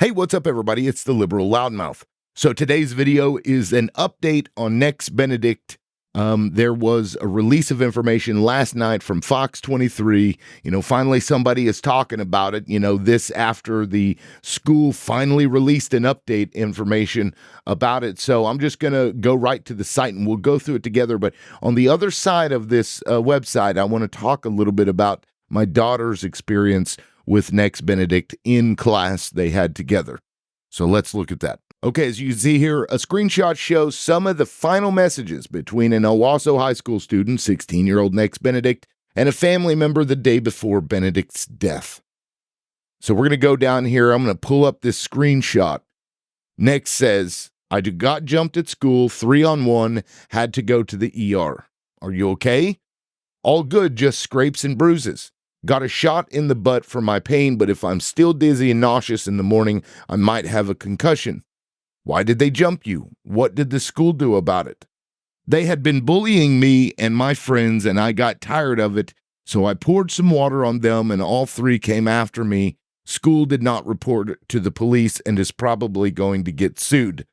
Hey, what's up, everybody? It's the Liberal Loudmouth. So today's video is an update on Nex Benedict. There was a release of information last night from Fox 23. Finally somebody is talking about it. This after the school finally released an update information about it. So I'm just going to go right to the site and we'll go through it together. But on the other side of this website, I want to talk a little bit about my daughter's experience with Nex Benedict in class they had together. So let's look at that. Okay, as you can see here, a screenshot shows some of the final messages between an Owasso High School student, 16-year-old Nex Benedict, and a family member the day before Benedict's death. So we're going to go down here. I'm going to pull up this screenshot. Nex says, I got jumped at school, 3-on-1, had to go to the ER. Are you okay? All good, just scrapes and bruises. Got a shot in the butt for my pain, but if I'm still dizzy and nauseous in the morning, I might have a concussion. Why did they jump you? What did the school do about it? They had been bullying me and my friends, and I got tired of it, so I poured some water on them, and all three came after me. School did not report it to the police and is probably going to get sued.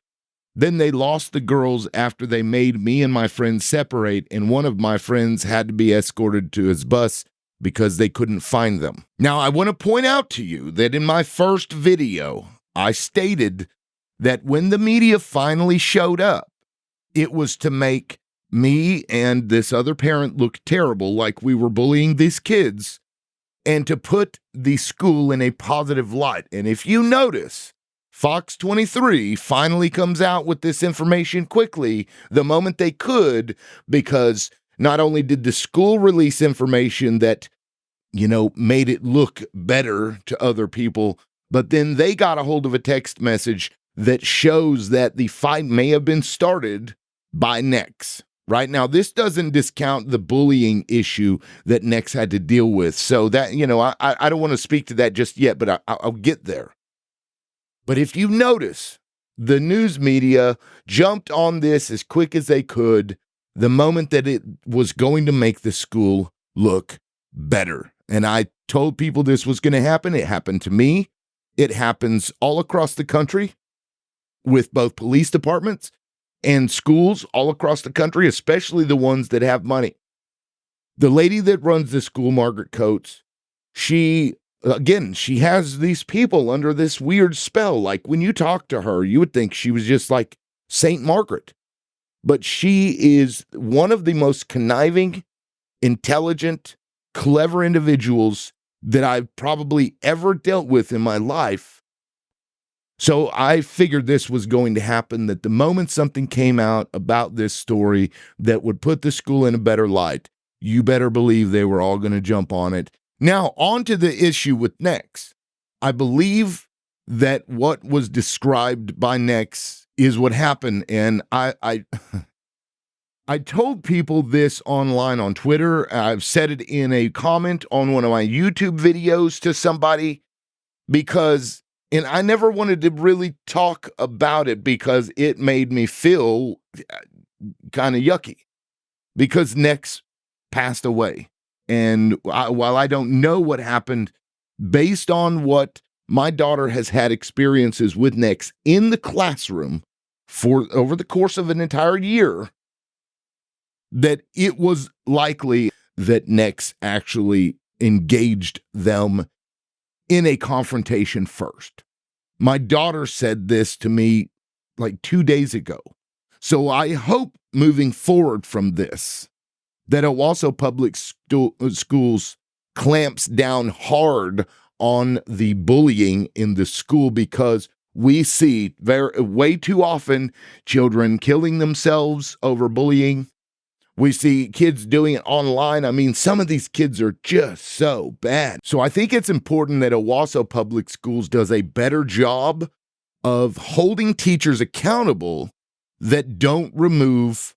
Then they lost the girls after they made me and my friends separate, and one of my friends had to be escorted to his bus because they couldn't find them. Now, I want to point out to you that in my first video, I stated that when the media finally showed up, it was to make me and this other parent look terrible, like we were bullying these kids, and to put the school in a positive light. And if you notice, Fox 23 finally comes out with this information quickly, the moment they could, because not only did the school release information that, made it look better to other people, but then they got a hold of a text message that shows that the fight may have been started by Nex. Right now, this doesn't discount the bullying issue that Nex had to deal with. So that, I don't want to speak to that just yet, but I'll get there. But if you notice, the news media jumped on this as quick as they could the moment that it was going to make the school look better. And I told people this was going to happen. It happened to me. It happens all across the country with both police departments and schools all across the country, especially the ones that have money. The lady that runs the school, Margaret Coates, she has these people under this weird spell. Like when you talk to her, you would think she was just like Saint Margaret. But she is one of the most conniving, intelligent, clever individuals that I've probably ever dealt with in my life. So I figured this was going to happen, that the moment something came out about this story that would put the school in a better light, you better believe they were all going to jump on it. Now, on to the issue with Nex. I believe that what was described by Nex is what happened, and I told people this online on Twitter. I've said it in a comment on one of my YouTube videos to somebody and I never wanted to really talk about it because it made me feel kind of yucky because Nex passed away. And while I don't know what happened, based on what my daughter has had experiences with Nex in the classroom for over the course of an entire year, that it was likely that Nex actually engaged them in a confrontation first. My daughter said this to me like 2 days ago. So I hope moving forward from this, that Owasso Public Schools clamps down hard on the bullying in the school, because we see way too often children killing themselves over bullying. We see kids doing it online. I mean, some of these kids are just so bad. So I think it's important that Owasso Public Schools does a better job of holding teachers accountable that don't remove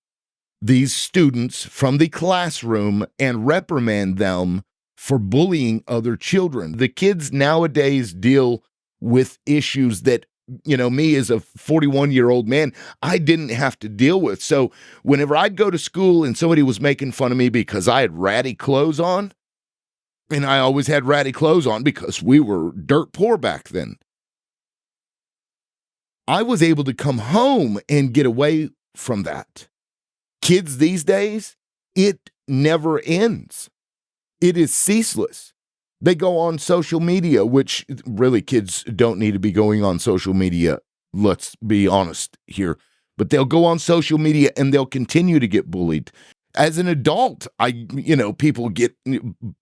these students from the classroom and reprimand them for bullying other children. The kids nowadays deal with issues that, me as a 41-year-old man, I didn't have to deal with. So whenever I'd go to school and somebody was making fun of me because I had ratty clothes on, and I always had ratty clothes on because we were dirt poor back then, I was able to come home and get away from that. Kids these days, it never ends. It is ceaseless. They go on social media, which really kids don't need to be going on social media. Let's be honest here. But they'll go on social media and they'll continue to get bullied. As an adult, people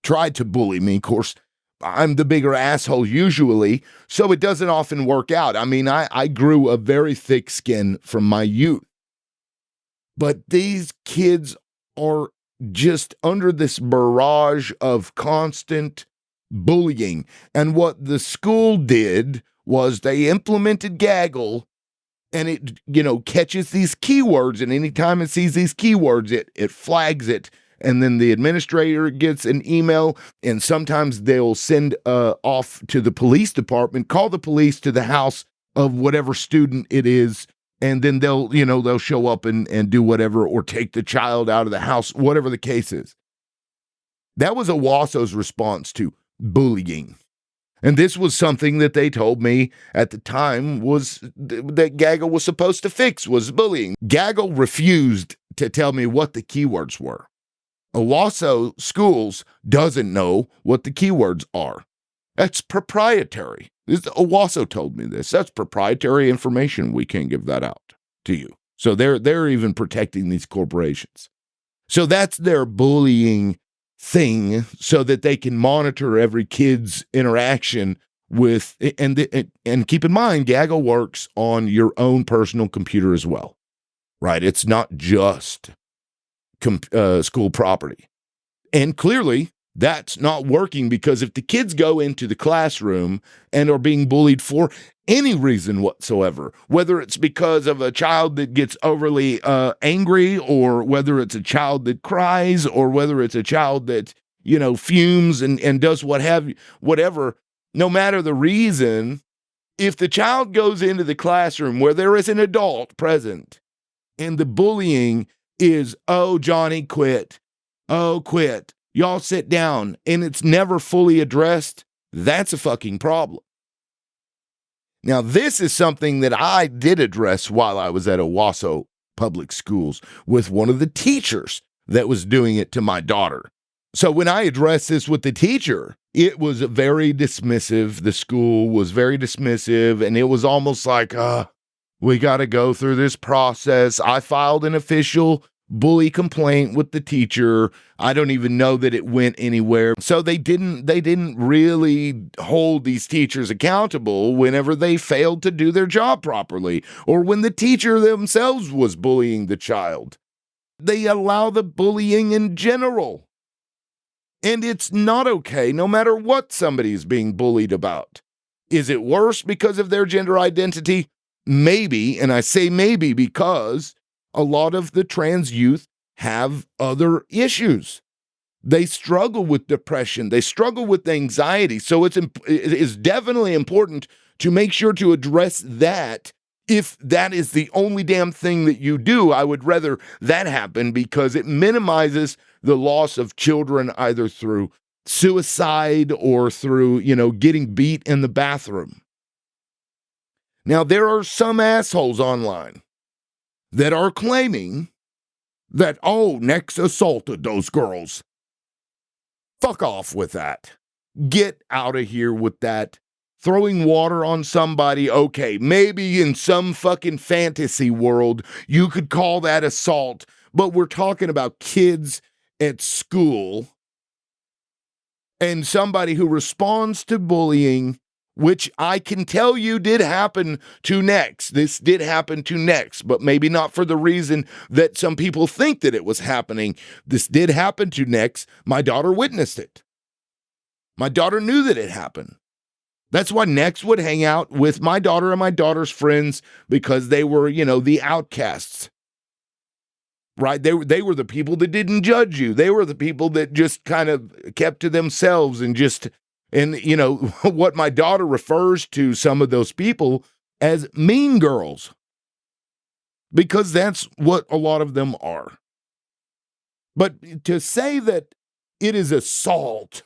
try to bully me. Of course, I'm the bigger asshole usually, so it doesn't often work out. I mean, I grew a very thick skin from my youth. But these kids are just under this barrage of constant bullying. And what the school did was they implemented Gaggle, and it, catches these keywords. And anytime it sees these keywords, it flags it. And then the administrator gets an email, and sometimes they'll send off to the police department, call the police to the house of whatever student it is. And then they'll show up and do whatever, or take the child out of the house, whatever the case is. That was Owasso's response to bullying. And this was something that they told me at the time was that Gaggle was supposed to fix, was bullying. Gaggle refused to tell me what the keywords were. Owasso Schools doesn't know what the keywords are. That's proprietary. Owasso told me this. That's proprietary information. We can't give that out to you. So they're even protecting these corporations. So that's their bullying thing, so that they can monitor every kid's interaction with, and keep in mind, Gaggle works on your own personal computer as well, right? It's not just school property. And clearly, that's not working, because if the kids go into the classroom and are being bullied for any reason whatsoever, whether it's because of a child that gets overly angry, or whether it's a child that cries, or whether it's a child that, fumes and does whatever, no matter the reason, if the child goes into the classroom where there is an adult present and the bullying is, oh, Johnny, quit. Oh, quit. Y'all sit down, and it's never fully addressed, that's a fucking problem. Now, this is something that I did address while I was at Owasso Public Schools with one of the teachers that was doing it to my daughter. So when I addressed this with the teacher, it was very dismissive. The school was very dismissive, and it was almost like, we got to go through this process. I filed an official bully complaint with the teacher. I don't even know that it went anywhere. So they didn't really hold these teachers accountable whenever they failed to do their job properly, or when the teacher themselves was bullying the child. They allow the bullying in general. And it's not okay, no matter what somebody's being bullied about. Is it worse because of their gender identity? Maybe, and I say maybe because a lot of the trans youth have other issues. They struggle with depression. They struggle with anxiety. So it is definitely important to make sure to address that. If that is the only damn thing that you do, I would rather that happen, because it minimizes the loss of children either through suicide or through, getting beat in the bathroom. Now, there are some assholes online that are claiming that, Nex assaulted those girls. Fuck off with that. Get out of here with that. Throwing water on somebody, okay, maybe in some fucking fantasy world, you could call that assault, but we're talking about kids at school and somebody who responds to bullying, which I can tell you did happen to Nex. This did happen to Nex, but maybe not for the reason that some people think that it was happening. This did happen to Nex. My daughter witnessed it. My daughter knew that it happened. That's why Nex would hang out with my daughter and my daughter's friends, because they were, the outcasts. Right? They were the people that didn't judge you. They were the people that just kind of kept to themselves and what my daughter refers to some of those people as mean girls, because that's what a lot of them are. But to say that it is assault,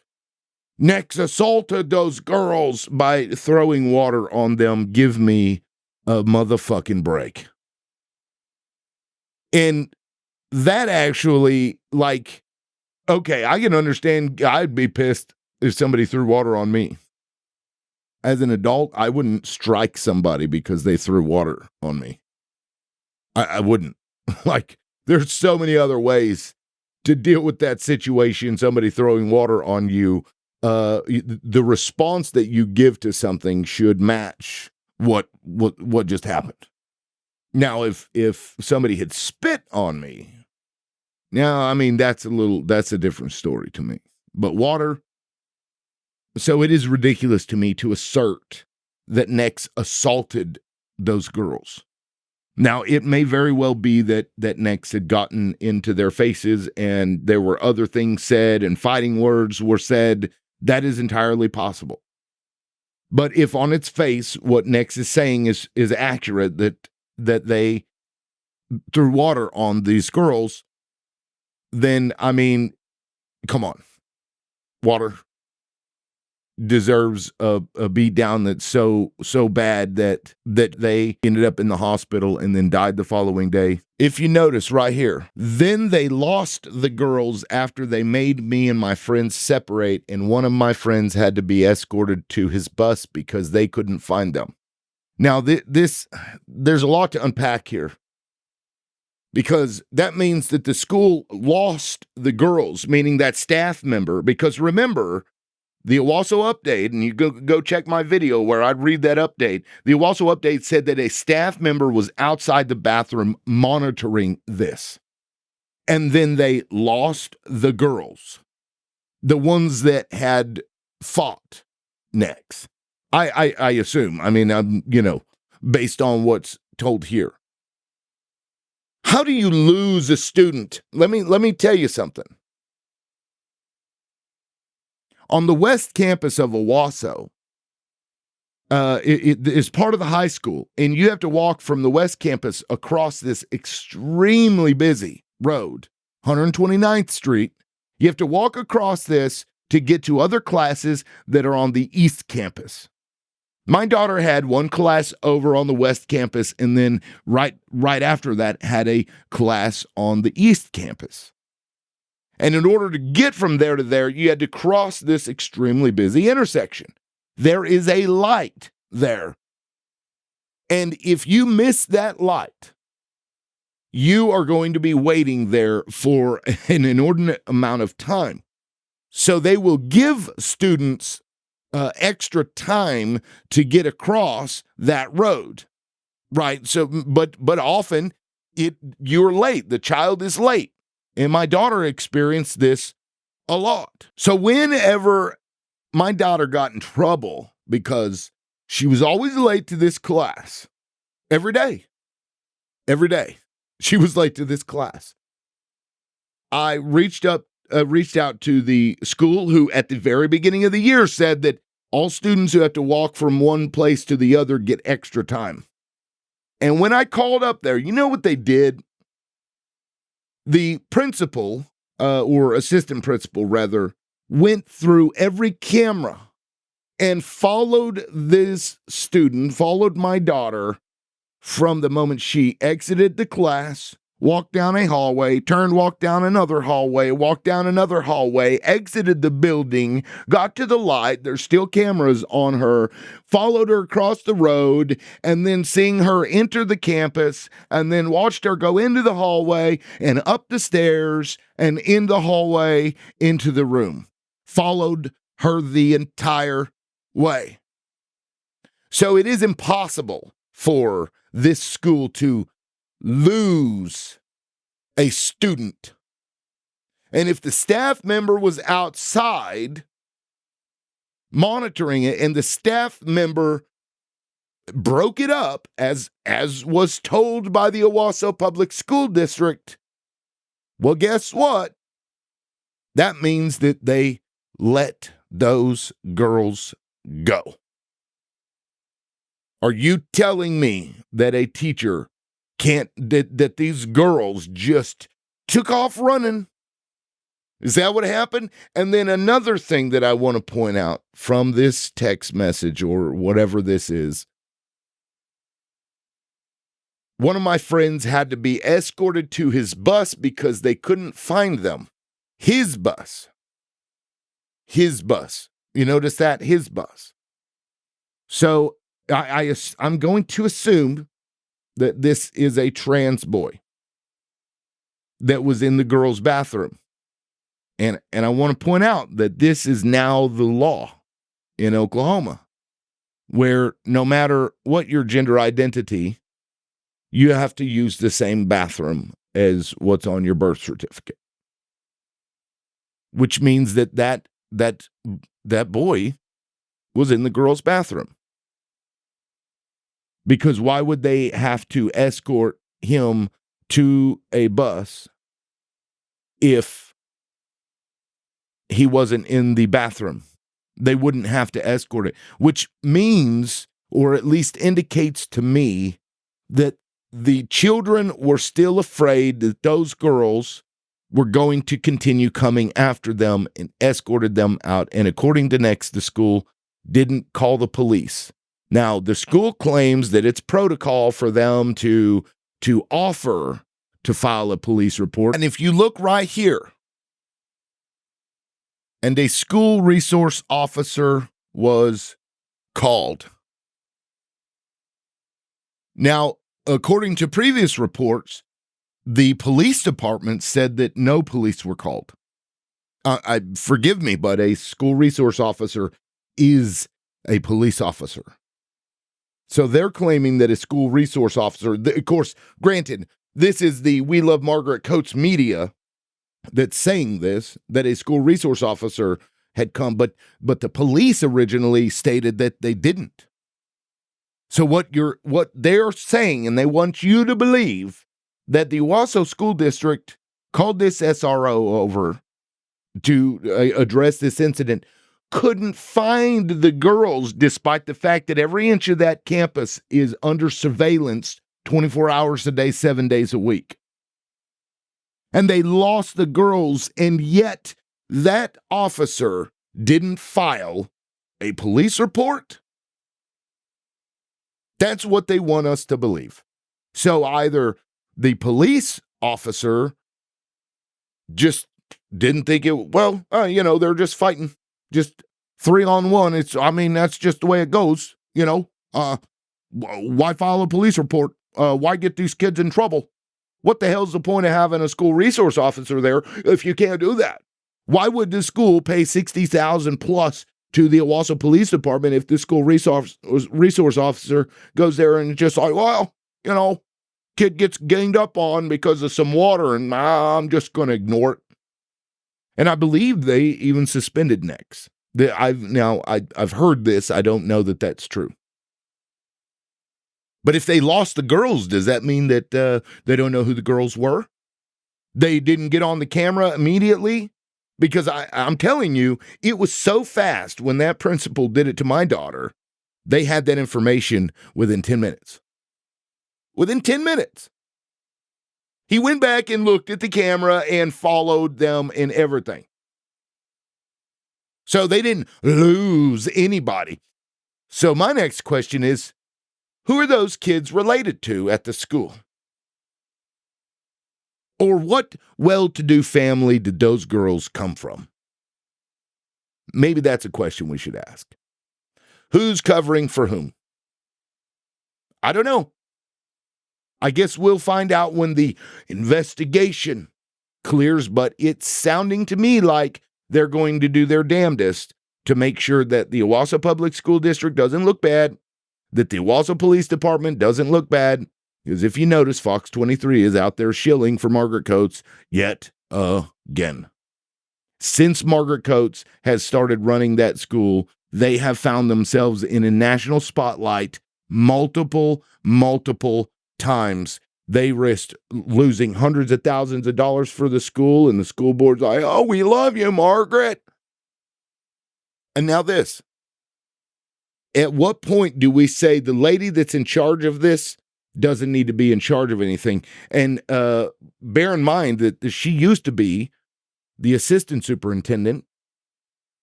Nex assaulted those girls by throwing water on them, give me a motherfucking break. And that actually, like, okay, I can understand. I'd be pissed if somebody threw water on me. As an adult, I wouldn't strike somebody because they threw water on me. I wouldn't. Like, there's so many other ways to deal with that situation, somebody throwing water on you. The response that you give to something should match what just happened. Now, if somebody had spit on me, now, I mean, that's a different story to me. But water, so it is ridiculous to me to assert that Nex assaulted those girls. Now, it may very well be that Nex had gotten into their faces and there were other things said and fighting words were said. That is entirely possible. But if on its face what Nex is saying is accurate, that they threw water on these girls, then, I mean, come on. Water deserves a beat down that's so bad that they ended up in the hospital and then died the following day. If you notice right here, then they lost the girls after they made me and my friends separate, and one of my friends had to be escorted to his bus because they couldn't find them. Now, there's a lot to unpack here, because that means that the school lost the girls, meaning that staff member, because remember, the Owasso update, and you go check my video where I'd read that update. The Owasso update said that a staff member was outside the bathroom monitoring this. And then they lost the girls, the ones that had fought Nex. I assume. I mean, I'm, based on what's told here. How do you lose a student? Let me tell you something. On the west campus of Owasso, it is part of the high school, and you have to walk from the west campus across this extremely busy road, 129th Street. You have to walk across this to get to other classes that are on the east campus. My daughter had one class over on the west campus, and then right after that had a class on the east campus. And in order to get from there to there, you had to cross this extremely busy intersection. There is a light there. And if you miss that light, you are going to be waiting there for an inordinate amount of time. So they will give students extra time to get across that road, right? So, but often you're late. The child is late. And my daughter experienced this a lot. So whenever my daughter got in trouble because she was always late to this class, every day, she was late to this class, I reached out to the school, who at the very beginning of the year said that all students who have to walk from one place to the other get extra time. And when I called up there, you know what they did? The principal, or assistant principal rather, went through every camera and followed this student, followed my daughter from the moment she exited the class, walked down a hallway, walked down another hallway, walked down another hallway, exited the building, got to the light, there's still cameras on her, followed her across the road, and then seeing her enter the campus, and then watched her go into the hallway and up the stairs and in the hallway into the room. Followed her the entire way. So it is impossible for this school to lose a student. And if the staff member was outside monitoring it and the staff member broke it up, as was told by the Owasso Public School District, well, guess what? That means that they let those girls go. Are you telling me that a teacher that these girls just took off running? Is that what happened? And then another thing that I want to point out from this text message or whatever this is, One of my friends had to be escorted to his bus because they couldn't find them. His bus. His bus. You notice that? His bus. So I'm going to assume that this is a trans boy that was in the girls' bathroom. And I want to point out that this is now the law in Oklahoma, where no matter what your gender identity, you have to use the same bathroom as what's on your birth certificate. Which means that boy was in the girls' bathroom. Because why would they have to escort him to a bus if he wasn't in the bathroom? They wouldn't have to escort it, which means, or at least indicates to me, that the children were still afraid that those girls were going to continue coming after them and escorted them out. And according to Next, the school didn't call the police. Now, the school claims that it's protocol for them to offer to file a police report. And if you look right here, and a school resource officer was called. Now, according to previous reports, the police department said that no police were called. Forgive me, but a school resource officer is a police officer. So they're claiming that a school resource officer, of course, granted, this is the We Love Margaret Coates media that's saying this, that a school resource officer had come, but the police originally stated that they didn't. So what they're saying, and they want you to believe, that the Owasso School District called this SRO over to address this incident, couldn't find the girls, despite the fact that every inch of that campus is under surveillance 24 hours a day, 7 days a week. And they lost the girls, and yet that officer didn't file a police report? That's what they want us to believe. So either the police officer just didn't think it, they're just fighting, just 3-on-1. That's just the way it goes, why file a police report? Why get these kids in trouble? What the hell's the point of having a school resource officer there if you can't do that? Why would the school pay $60,000 plus to the Owasso Police Department if the school resource officer goes there and just like, kid gets ganged up on because of some water, and I'm just going to ignore it. And I believe they even suspended Next. I've heard this. I don't know that that's true. But if they lost the girls, does that mean that they don't know who the girls were? They didn't get on the camera immediately? Because I'm telling you, it was so fast when that principal did it to my daughter, they had that information within 10 minutes. Within 10 minutes. He went back and looked at the camera and followed them in everything. So they didn't lose anybody. So my next question is, who are those kids related to at the school? Or what well-to-do family did those girls come from? Maybe that's a question we should ask. Who's covering for whom? I don't know. I guess we'll find out when the investigation clears, but it's sounding to me like they're going to do their damnedest to make sure that the Owasso Public School District doesn't look bad, that the Owasso Police Department doesn't look bad, because if you notice, Fox 23 is out there shilling for Margaret Coates yet again. Since Margaret Coates has started running that school, they have found themselves in a national spotlight multiple times. They risked losing hundreds of thousands of dollars for the school, and the school board's like, oh, we love you, Margaret. And now this. At what point do we say the lady that's in charge of this doesn't need to be in charge of anything? And bear in mind that she used to be the assistant superintendent.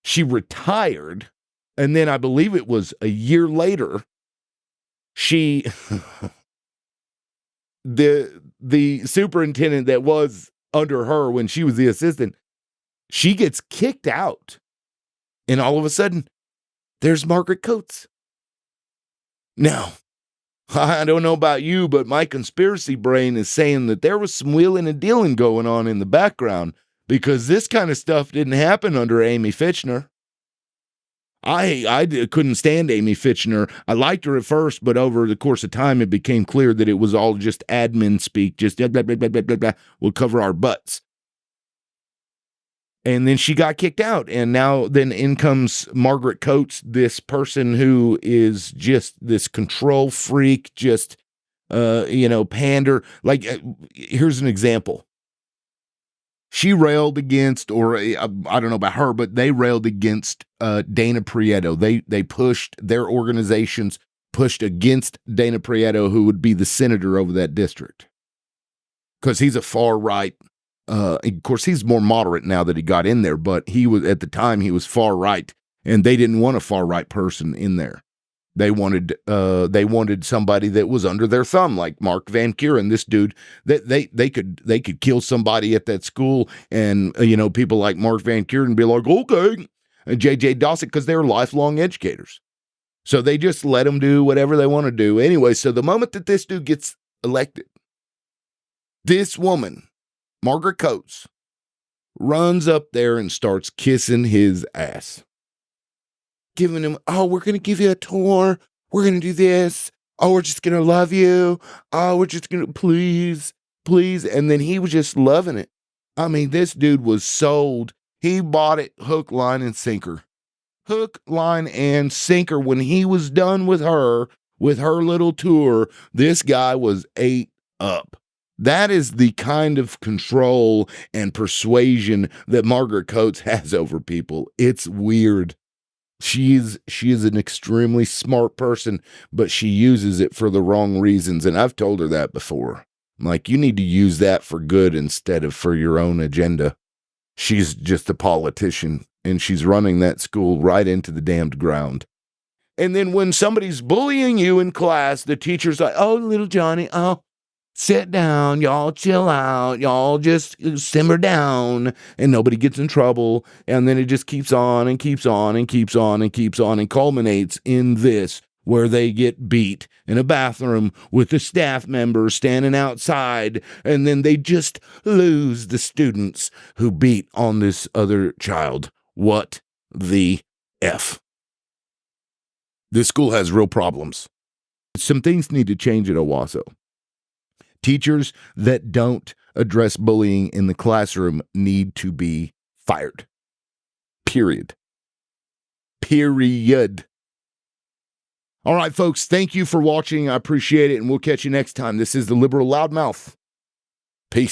She retired, and then I believe it was a year later, she the superintendent that was under her when she was the assistant, she gets kicked out. And all of a sudden, there's Margaret Coates. Now, I don't know about you, but my conspiracy brain is saying that there was some wheeling and dealing going on in the background, because this kind of stuff didn't happen under Amy Fitchner. I couldn't stand Amy Fitchner. I liked her at first, but over the course of time, it became clear that it was all just admin speak, just blah, blah, blah, blah, blah, blah, blah. We'll cover our butts. And then she got kicked out. And now then in comes Margaret Coates, this person who is just this control freak, just, pander. Like, here's an example. She railed against, or I don't know about her, but they railed against Dana Prieto. They pushed, their organizations pushed against Dana Prieto, who would be the senator over that district. Because he's a far right. Of course, he's more moderate now that he got in there, but he was, at the time, he was far right, and they didn't want a far right person in there. They wanted somebody that was under their thumb, like Mark Van Kuren, this dude that they could kill somebody at that school, and people like Mark Van Kuren be like, okay, and J.J. Dawson, because they're lifelong educators, so they just let them do whatever they want to do anyway. So the moment that this dude gets elected, this woman, Margaret Coates, runs up there and starts kissing his ass. Giving him, oh, we're going to give you a tour. We're going to do this. Oh, we're just going to love you. Oh, we're just going to, please, please. And then he was just loving it. I mean, this dude was sold. He bought it hook, line, and sinker. Hook, line, and sinker. When he was done with her little tour, this guy was ate up. That is the kind of control and persuasion that Margaret Coates has over people. It's weird. She is an extremely smart person, but she uses it for the wrong reasons. And I've told her that before. Like, you need to use that for good instead of for your own agenda. She's just a politician, and she's running that school right into the damned ground. And then when somebody's bullying you in class, the teacher's like, oh, little Johnny, oh, sit down, y'all chill out, y'all just simmer down, and nobody gets in trouble. And then it just keeps on and keeps on and keeps on and keeps on and culminates in this, where they get beat in a bathroom with the staff members standing outside, and then they just lose the students who beat on this other child. What the F? This school has real problems. Some things need to change at Owasso. Teachers that don't address bullying in the classroom need to be fired. Period. Period. All right, folks, thank you for watching. I appreciate it, and we'll catch you next time. This is the Liberal Loudmouth. Peace.